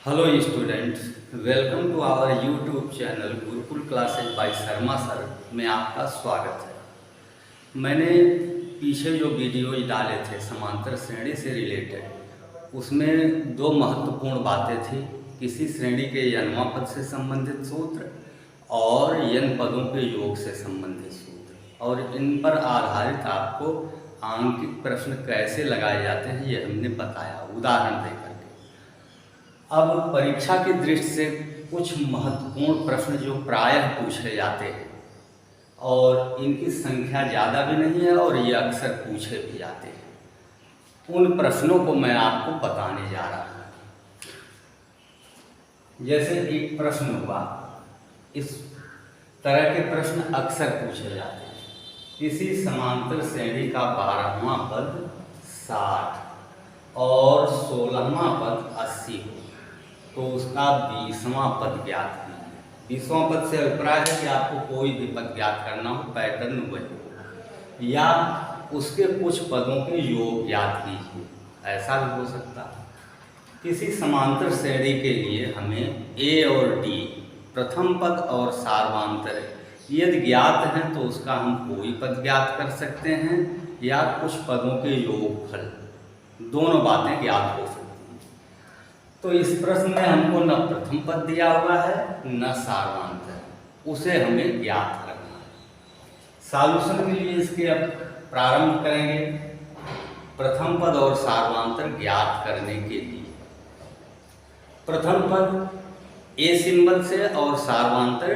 Hello students, welcome to our YouTube channel Gurukul classes by Sharma sir में आपका स्वागत है। मैंने पीछे जो वीडियोज डाले थे समांतर श्रेणी से रिलेटेड, उसमें दो महत्वपूर्ण बातें थी। किसी श्रेणी के यनवा पद से संबंधित सूत्र और यन पदों के योग से संबंधित सूत्र, और इन पर आधारित आपको आंकिक प्रश्न कैसे लगाए जाते हैं ये हमने बताया उदाहरण देकर। अब परीक्षा की दृष्टि से कुछ महत्वपूर्ण प्रश्न जो प्रायः पूछे जाते हैं और इनकी संख्या ज़्यादा भी नहीं है और ये अक्सर पूछे भी जाते हैं, उन प्रश्नों को मैं आपको बताने जा रहा हूँ। जैसे एक प्रश्न हुआ, इस तरह के प्रश्न अक्सर पूछे जाते हैं। किसी समांतर श्रेणी का 12वां पद 60 और 16वां पद 80 हो तो उसका 20वां पद ज्ञात कीजिए। 20वां पद से अभिप्राय है कि आपको कोई भी पद ज्ञात करना हो, पैटर्न वही हो, या उसके कुछ पदों के योग ज्ञात कीजिए, ऐसा भी हो सकता है। किसी समांतर श्रेणी के लिए हमें ए और डी प्रथम पद और सार्वांतर यदि ज्ञात हैं तो उसका हम कोई पद ज्ञात कर सकते हैं या कुछ पदों के योगफल, दोनों बातें ज्ञात हो सकती हैं। तो इस प्रश्न में हमको न प्रथम पद दिया हुआ है न सार्वांतर, उसे हमें ज्ञात करना है। सॉल्यूशन के लिए इसके अब प्रारंभ करेंगे। प्रथम पद और सार्वांतर ज्ञात करने के लिए प्रथम पद ए सिंबल से और सार्वांतर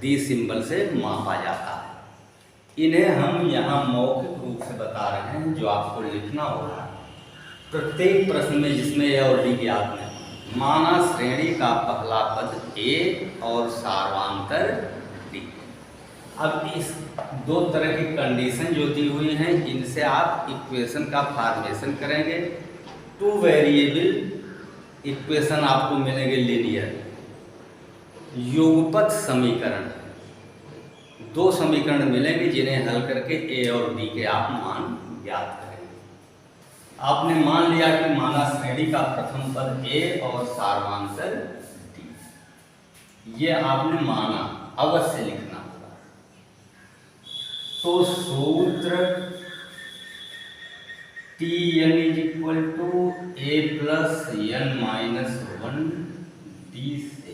डी सिंबल से मापा जाता है। इन्हें हम यहाँ मौखिक रूप से बता रहे हैं, जो आपको लिखना होगा प्रत्येक प्रश्न में जिसमें ए और दी ज्ञात नहीं। माना श्रेणी का पहला पद ए और सार्वांतर डी। अब इस दो तरह की कंडीशन जो दी हुई हैं, इनसे आप इक्वेशन का फॉर्मेशन करेंगे। टू वेरिएबल इक्वेशन आपको मिलेंगे लीनियर। युगपत समीकरण, दो समीकरण मिलेंगे जिन्हें हल करके ए और डी के आप मान ज्ञात करेंगे। आपने मान लिया कि माना श्रेणी का प्रथम पद ए और सार्वांतर डी, ये आपने माना, अवश्य लिखना होगा। तो सूत्र T N is equal to A plus N minus 1 D से,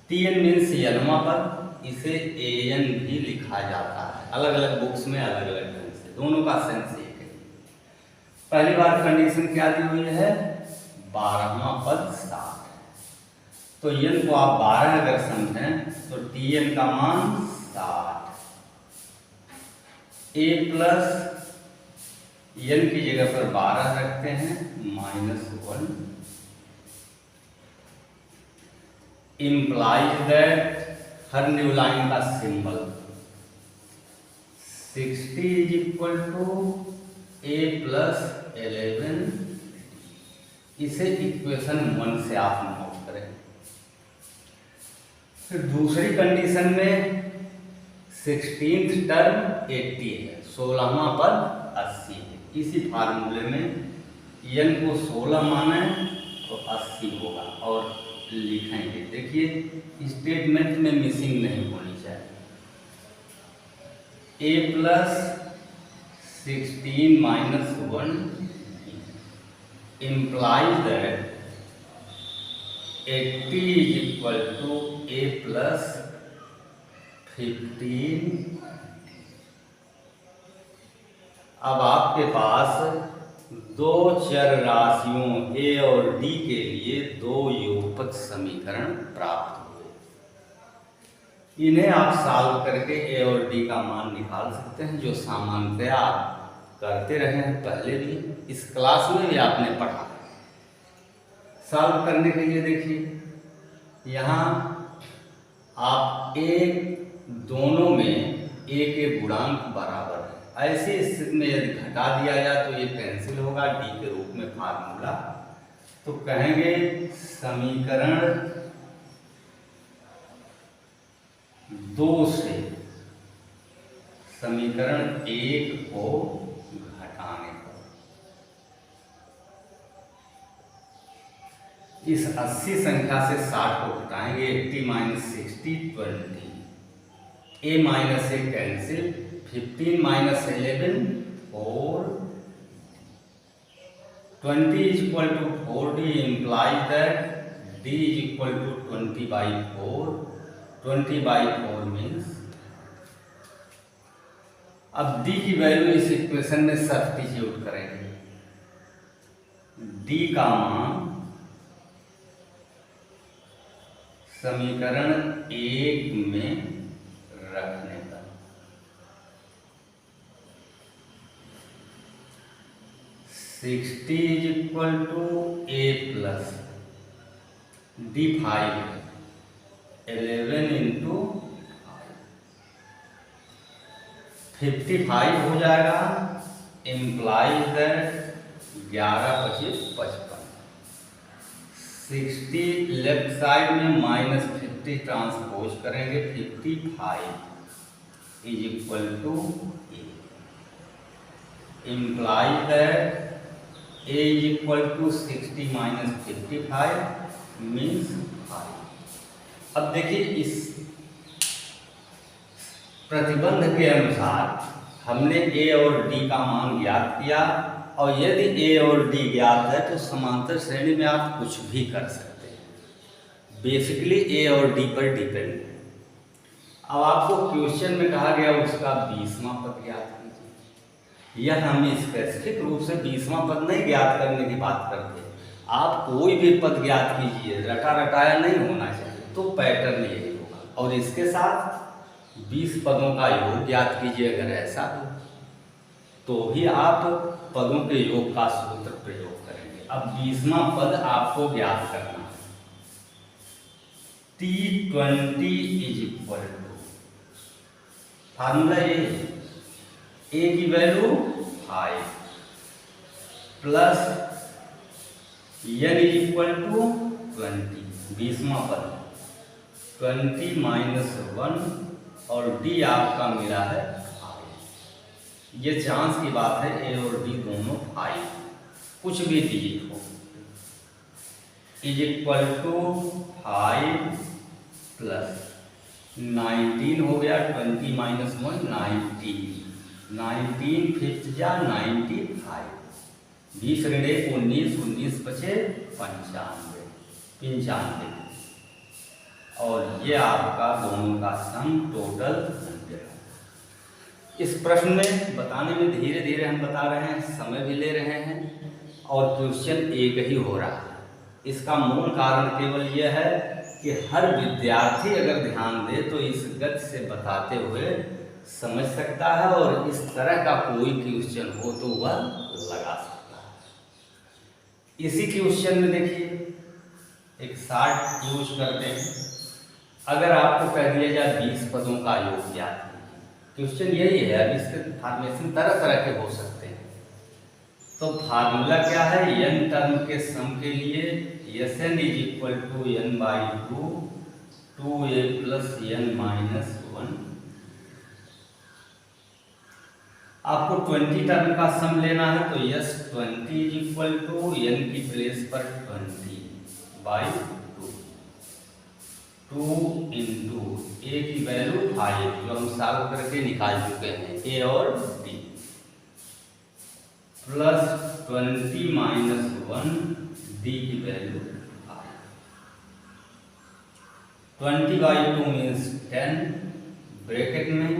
टी एन मीन्स यनवा पद, इसे ए एन भी लिखा जाता है। अलग अलग बुक्स में अलग अलग ढंग से, दोनों का सेंस एक है। पहली बार कंडीशन क्या दी हुई है, 12वां पद 60, तो एन को आप 12 अगर समझें तो टी एन का मान 60, ए प्लस एन की जगह पर 12 रखते हैं माइनस 1, implies दैट हर न्यू लाइन का symbol 60 is equal to A plus 11, इसे इक्वेशन 1 से आप नोट करें। फिर दूसरी कंडीशन में 16th टर्म 80 है, 16वां पद 80 है। इसी फार्मूले में n को 16 माने तो 80 होगा और लिखेंगे। देखिए स्टेटमेंट में मिसिंग नहीं होनी चाहिए। ए plus 16 minus 1 implies that 80 is equal to a plus 15। अब आपके पास दो चर राशियों ए और डी के लिए दो युगपत समीकरण प्राप्त हुए। इन्हें आप सॉल्व करके ए और डी का मान निकाल सकते हैं, जो सामान्यतया आप करते रहे हैं, पहले भी इस क्लास में भी आपने पढ़ा। सॉल्व करने के लिए देखिए यहाँ आप ए, दोनों में ए के गुणांक बराबर है। ऐसी स्थिति में यदि घटा दिया जाए तो ये कैंसिल होगा, डी के रूप में फार्मूला। तो कहेंगे समीकरण 2 से समीकरण 1 को घटाने पर इस 80 संख्या से 60 को घटाएंगे, 80 minus 60 20, A minus A cancel, 15 minus 11 4, 20 is equal to 4d implies that d is equal to 20/4, 20/4 means, अब d की वैल्यू इस इक्वेशन में सब्स्टिट्यूट करेंगे, d का मान समीकरण 1 में रखने पर 60 is equal to a plus d5, 11 into 55 हो जाएगा, इम्प्लाइज दैट 11 25 55, 60 लेफ्ट साइड में माइनस 50 ट्रांसपोज करेंगे, 55 is equal to A, implies that A is equal to 60 minus 55 means 5। अब देखिए इस प्रतिबंध के अनुसार हमने ए और डी का मान ज्ञात किया, और यदि ए और डी ज्ञात है तो समांतर श्रेणी में आप कुछ भी कर सकते हैं, बेसिकली ए और डी पर डिपेंड है। अब आपको क्वेश्चन में कहा गया उसका 20वां पद ज्ञात कीजिए, यह हम स्पेसिफिक रूप से 20वां पद नहीं ज्ञात करने की बात करते, आप कोई भी पद ज्ञात कीजिए, रटा रटाया नहीं होना चाहिए, तो पैटर्न यही होगा। और इसके साथ 20 पदों का योग ज्ञात कीजिए, अगर ऐसा हो तो भी आप पदों के योग का सूत्र प्रयोग करेंगे। अब 20वां पद आपको ज्ञात करना है, T20 is equal to, formula ये, ए की value 5 plus n is equal to 20, 20वां पद 20 माइनस 1, और डी आपका मिला है 5। ये चांस की बात है, ए और डी दोनों 5, कुछ भी डिजिट हो, इज इक्वल टू 5 प्लस 19 हो गया, 20 माइनस 1 19 फिफ्थ जा 95, 20 ऋणे 19, 19 बचे 95, और ये आपका दोनों का सम टोटल 100। इस प्रश्न में बताने में धीरे धीरे हम बता रहे हैं, समय भी ले रहे हैं, और क्वेश्चन एक ही हो रहा है। इसका मूल कारण केवल यह है कि हर विद्यार्थी अगर ध्यान दे तो इस गति से बताते हुए समझ सकता है, और इस तरह का कोई क्वेश्चन हो तो वह लगा सकता है। इसी क्वेश्चन में देखिए एक शार्ट यूज करते हैं, अगर आपको कह दिया जाए 20 पदों का योग ज्ञात कीजिए, क्वेश्चन यही है। अब इसके फॉर्मेशन तरह तरह के हो सकते हैं, तो फार्मूला क्या है, n टर्म के सम के लिए Sn is equal to n/2 2a plus n minus 1। आपको 20 टर्म का सम लेना है, तो S20 is equal to n की प्लेस पर 20/2, 2 इंटू ए की वैल्यू 5 जो हम सॉल्व करके निकाल चुके हैं, ए और डी, प्लस 20 माइनस 1 डी की वैल्यू 5, 20/2 मीन्स 10, ब्रैकेट में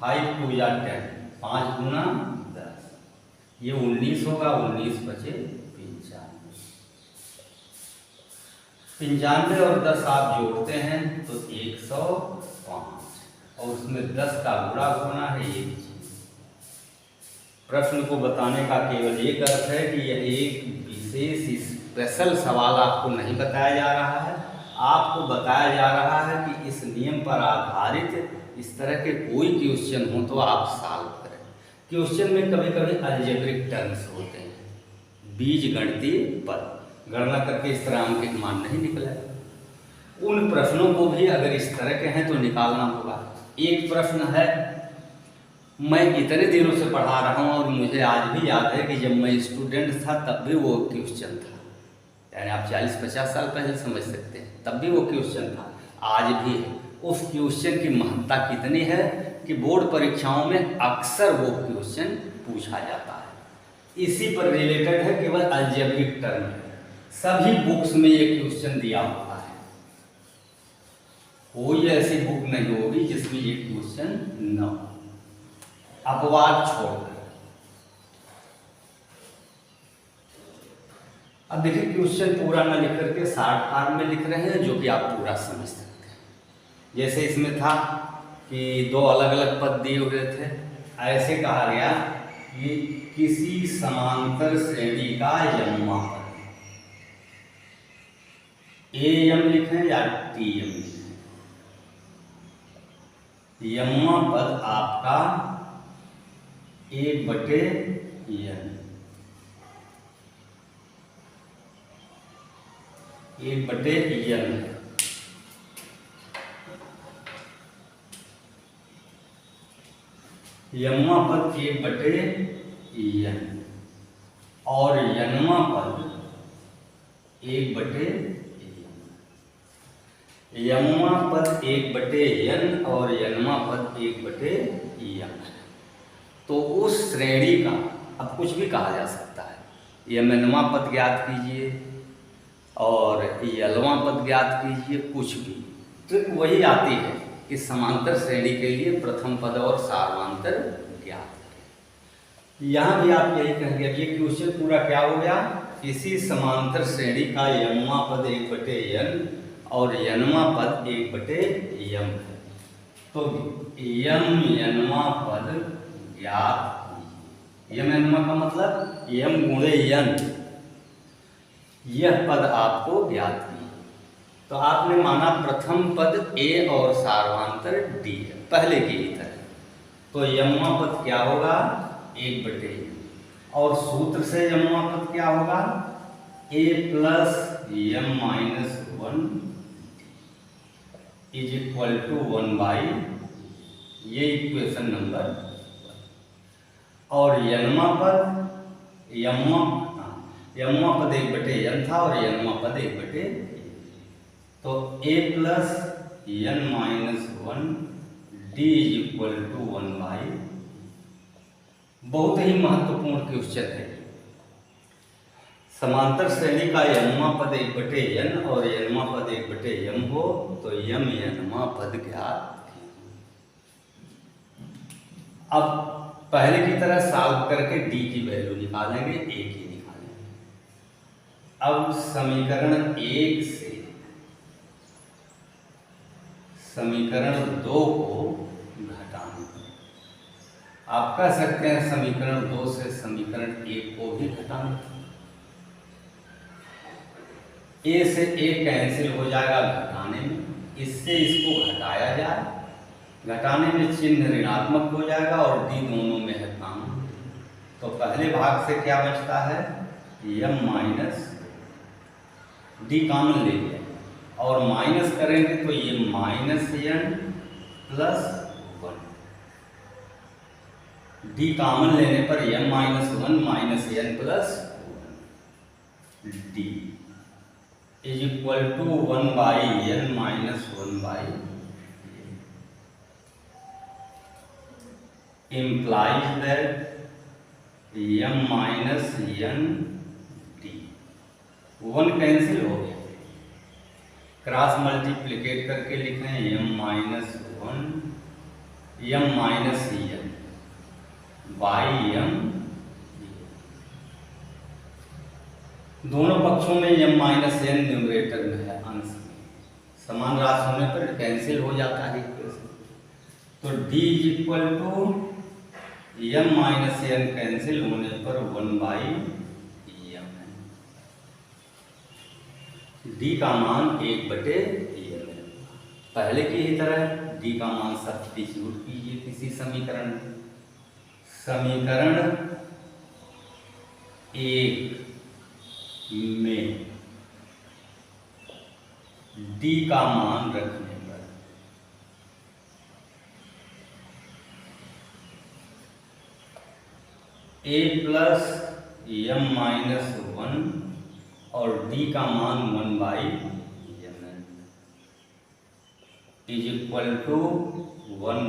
5 2 या 10, 5 गुना 10, ये 19 होगा, 19 बचे 95 और 10 आप जोड़ते हैं तो 105, और उसमें 10 का गुणा होना है 1। प्रश्न को बताने का केवल एक अर्थ है कि यह एक विशेष स्पेशल सवाल आपको नहीं बताया जा रहा है, आपको बताया जा रहा है कि इस नियम पर आधारित इस तरह के कोई क्वेश्चन हो तो आप सॉल्व करें। क्वेश्चन में कभी कभी अलजेब्रिक टर्म्स होते हैं, बीज गणितीय पद, गणना करके इस तरह अंक एक मान नहीं निकला। उन प्रश्नों को भी अगर इस तरह के हैं तो निकालना होगा। एक प्रश्न है, मैं इतने दिनों से पढ़ा रहा हूँ और मुझे आज भी याद है कि जब मैं स्टूडेंट था तब भी वो क्वेश्चन था। यानी आप 40-50 साल पहले समझ सकते हैं, तब भी वो क्वेश्चन था, आज भी है। उस क्वेश्चन की महत्ता कितनी है कि बोर्ड परीक्षाओं में अक्सर वो क्वेश्चन पूछा जाता है। इसी पर रिलेटेड है, केवल अलजेब्रिक टर्म है, सभी बुक्स में ये क्वेश्चन दिया हुआ है, कोई ऐसी बुक नहीं होगी जिसमें ये क्वेश्चन न हो, अपवाद छोड़कर। अब देखिए क्वेश्चन पूरा ना लिख करके शॉर्ट फॉर्म में लिख रहे हैं, जो कि आप पूरा समझ सकते हैं। जैसे इसमें था कि दो अलग अलग पद दिए हुए थे, ऐसे कहा गया कि किसी समांतर श्रेणी का यम्मा पद, ए यम लिखें या टी यम लिखें, यम्मा पद आपका 1/n, 1/n है। यम्मा पद 1/n और यन्मा पद 1/n, यम्मा पद 1/n और यन्मा पद 1/n। तो उस श्रेणी का अब कुछ भी कहा जा सकता है, यमनवा पद ज्ञात कीजिए और यलवा पद ज्ञात कीजिए, कुछ भी, ट्रिक वही आती है कि समांतर श्रेणी के लिए प्रथम पद और सार्वंतर ज्ञात करें। यहाँ भी आप यही कहेंगे। अब ये क्वेश्चन पूरा क्या हो गया, किसी समांतर श्रेणी का यमवा पद 1/n और यन्मा पद 1/m है, तो यम यन्मा पद ज्ञात कीजिए। यम यन्मा का मतलब यम गुणे यन, यह पद आपको ज्ञात कीजिए। तो आपने माना प्रथम पद ए और सार्वंतर डी है, पहले की ही तरह, तो यम्मा पद क्या होगा 1/n, और सूत्र से यम्मा पद क्या होगा a + m - 1 = 1/, ये इक्वेशन नंबर 1। और यन्मा पद यम्मा पद 1/n था और यन्मा पद 1/n, तो a + n - 1 d = 1/। बहुत ही महत्वपूर्ण क्वेश्चन है। समांतर श्रेणी का यन्मा पद 1/n और यन्मा पद 1/m हो तो यम यन्मा पद ज्ञात। अब पहले की तरह सॉल्व करके d की वैल्यू निकालेंगे, a की निकालेंगे। अब समीकरण 1 से समीकरण 2 को घटाना, आप कह सकते हैं समीकरण 2 से समीकरण 1 को भी घटाना। a से a कैंसिल हो जाएगा घटाने में, इससे इसको घटाया जाए, घटाने में चिन्ह ऋणात्मक हो जाएगा और d दोनों में है कॉमन, तो पहले भाग से क्या बचता है m - d कॉमन ले लिया और माइनस करेंगे तो ये -n + 1, d कॉमन लेने पर m - 1 - n + 1 d = 1/n - 1/, implies that m - n d, 1 cancel हो गया, क्रॉस मल्टीप्लिकेट करके लिख रहे हैं m - 1 m - n by m, दोनों पक्षों में m - n न्यूमरेटर में है, अंश में, समान राशि होने पर कैंसिल हो जाता है इक्वेशन, तो d = m - n कैंसिल होने पर 1/m है, d का मान 1/m है। पहले की ही तरह d का मान सब्स्टिट्यूट कीजिए किसी समीकरण में, समीकरण 1 में d का मान रखने पर a + m - 1 और डी का मान 1/mn is equal to 1/,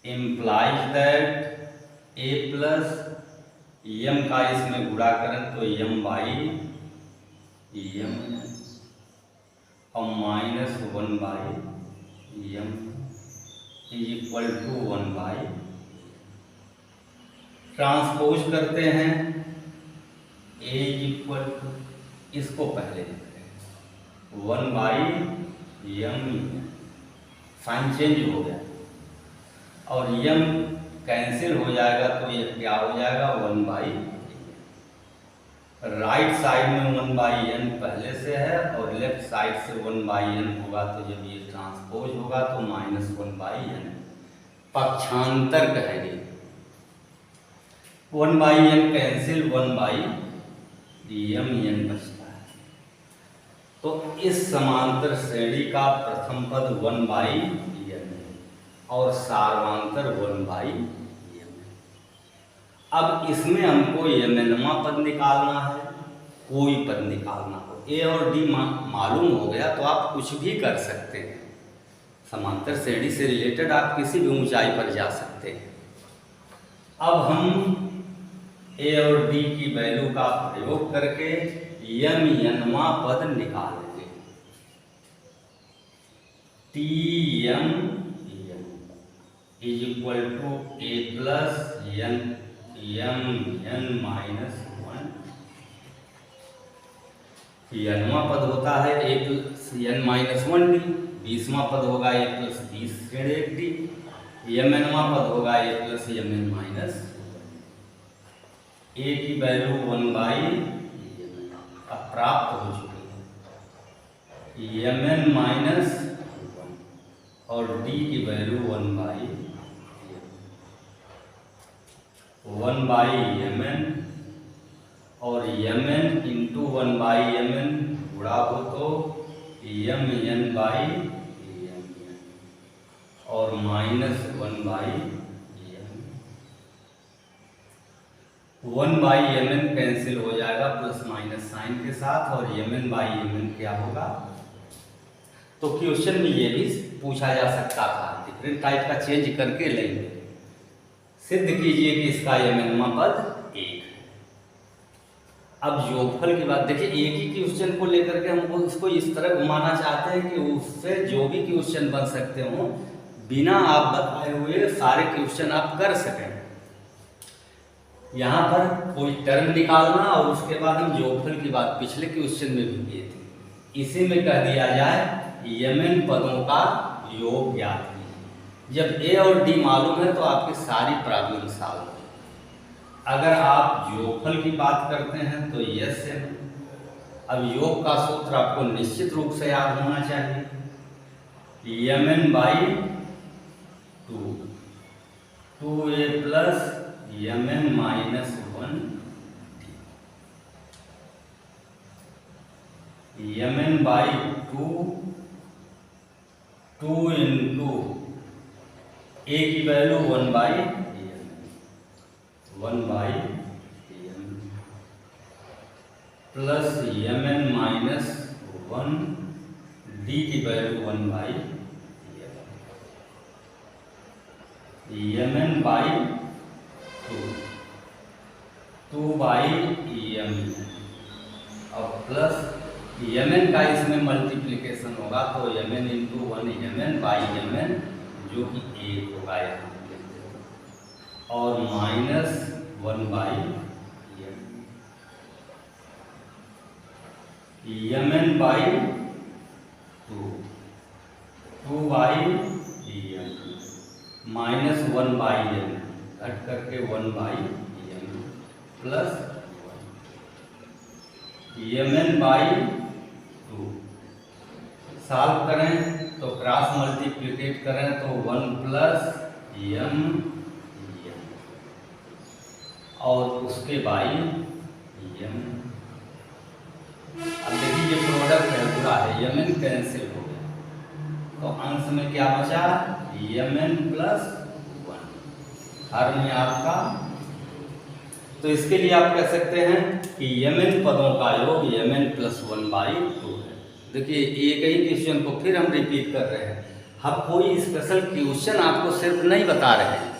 implies that a plus m का इसमें गुणा करें तो m/m और -1/m is equal to 1/, transpose करते हैं a इज इक्वल टू, इसको पहले लिखते हैं 1/m, साइन चेंज हो गया और m कैंसिल हो जाएगा तो ये क्या हो जाएगा 1/, राइट साइड में 1/n पहले से है और लेफ्ट साइड से 1/n होगा, तो जब ये ट्रांसपोज होगा तो -1/n, पक्षांतर कहेंगे। 1/n कैंसिल, 1/m बचता है। तो इस समांतर श्रेणी का प्रथम पद 1/n और सार्वांतर 1/m। अब इसमें हमको mnवां पद निकालना है, कोई पद निकालना हो। a और d मालूम हो गया तो आप कुछ भी कर सकते हैं, समांतर श्रेणी से रिलेटेड आप किसी भी ऊंचाई पर जा सकते हैं। अब हम a और d की वैल्यू का प्रयोग करके mnवां पद निकालेंगे। Tm is equal to a plus mn minus 1। nवां पद होता है a plus n minus 1d, 20वां पद होगा a प्लस 20 ऋण 1d, mnवां पद होगा a plus mn minus 1। a की वैल्यू 1/, अब प्राप्त हो चुकी है, mn माइनस 1 और d की वैल्यू 1/mn और mn इंटू 1/mn गुणा हो तो mn/mn और -1/mn। 1/mn कैंसिल हो जाएगा प्लस माइनस साइन के साथ और mn/mn क्या होगा। तो क्वेश्चन में ये भी पूछा जा सकता था, डिफरेंट टाइप का चेंज करके लेंगे। सिद्ध कीजिए कि इसका mnवां पद 1 है। अब योगफल की बात देखिए, एक ही क्वेश्चन को लेकर के हमको इसको इस तरह घुमाना चाहते हैं कि उससे जो भी क्वेश्चन बन सकते हो, बिना आप बताए हुए सारे क्वेश्चन आप कर सकें। यहाँ पर कोई टर्म निकालना और उसके बाद हम योगफल की बात पिछले क्वेश्चन में भी किए थे, इसी में कह दिया जाए mn पदों का योग ज्ञात कीजिए। जब a और d मालूम है तो आपकी सारी प्रॉब्लम सॉल्व है। अगर आप योगफल की बात करते हैं तो यस है। अब योग का सूत्र आपको निश्चित रूप से याद होना चाहिए, mn/2, 2a plus mn minus 1, mn/2, 2 into a की value 1/m plus mn minus 1, d की वैल्यू 1/m, mn/2, 2/m और प्लस mn का इसमें मल्टीप्लिकेशन होगा तो mn इंटू 1 mn/mn जो कि 1 होगा यहाँ और minus 1/m, mn/2, 2/m minus 1/m घट करके 1/m प्लस mn/2 सॉल्व करें तो क्रॉस मल्टीप्लिकेट करें तो 1 प्लस m और उसके बाई m। अब देखिए ये प्रोडक्ट है पूरा है, mn कैंसिल हो गया तो अंश में क्या बचा mn प्लस 1। हर में आपका तो इसके लिए आप कह सकते हैं कि mn पदों का योग mn + 1/2 है। देखिए एक ही क्वेश्चन को फिर हम रिपीट कर रहे हैं, हम कोई स्पेशल क्वेश्चन आपको सिर्फ नहीं बता रहे हैं।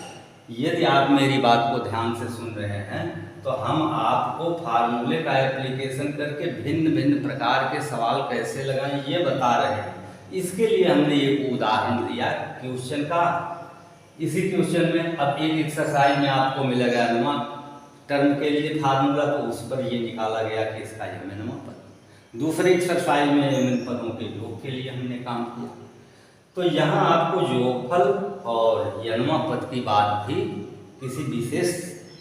यदि आप मेरी बात को ध्यान से सुन रहे हैं तो हम आपको फार्मूले का एप्लीकेशन करके भिन्न भिन्न प्रकार के सवाल कैसे लगाएं ये बता रहे हैं। इसके लिए हमने एक उदाहरण दिया क्वेश्चन का। इसी क्वेश्चन में अब एक एक्सरसाइज में आपको मिलेगा अनुमान टर्म के लिए फार्मूला, तो उस पर ये निकाला गया कि इसका mn पद। दूसरे एक्सरसाइज में mn पदों के योग के लिए हमने काम किया। तो यहाँ आपको योगफल और n पद की बात भी, किसी विशेष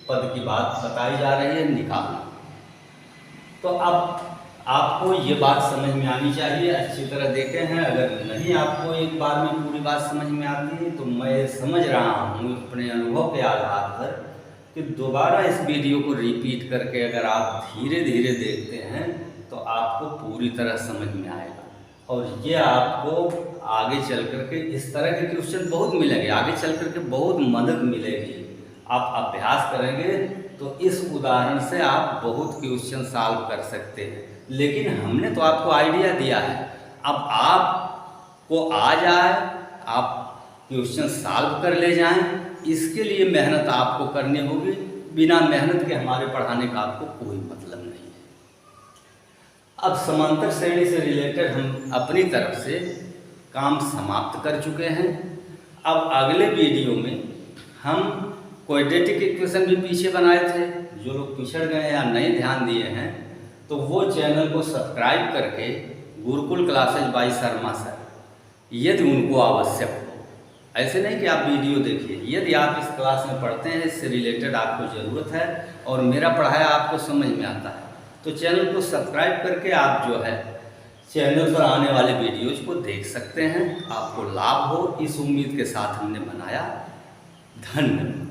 पद की बात बताई जा रही है, निकालना। तो अब आपको ये बात समझ में आनी चाहिए, अच्छी तरह देखे हैं। अगर नहीं आपको एक बार में पूरी बात समझ में आती है तो मैं समझ रहा हूँ अपने अनुभव के आधार पर कि दोबारा इस वीडियो को रिपीट करके अगर आप धीरे धीरे देखते हैं तो आपको पूरी तरह समझ में आएगा। और ये आपको आगे चल करके इस तरह के क्वेश्चन बहुत मिलेंगे, आगे चल करके बहुत मदद मिलेगी। आप अभ्यास करेंगे तो इस उदाहरण से आप बहुत क्वेश्चन सॉल्व कर सकते हैं। लेकिन हमने तो आपको आइडिया दिया है, अब आपको आ जाए, आप क्वेश्चन सॉल्व कर ले जाएं, इसके लिए मेहनत आपको करनी होगी। बिना मेहनत के हमारे पढ़ाने का आपको कोई मतलब नहीं है। अब समांतर श्रेणी से रिलेटेड हम अपनी तरफ से काम समाप्त कर चुके हैं। अब अगले वीडियो में हम क्वाड्रेटिक इक्वेशन भी पीछे बनाए थे। जो लोग पिछड़ गए या नहीं ध्यान दिए हैं तो वो चैनल को सब्सक्राइब करके Gurukul classes by Sharma sir, यदि उनको आवश्यक हो, ऐसे नहीं कि आप वीडियो देखिए, यदि आप इस क्लास में पढ़ते हैं, इससे रिलेटेड आपको ज़रूरत है और मेरा पढ़ाया आपको समझ में आता है, तो चैनल को सब्सक्राइब करके आप जो है चैनल पर आने वाले वीडियोज़ को देख सकते हैं। आपको लाभ हो इस उम्मीद के साथ हमने बनाया। धन्यवाद।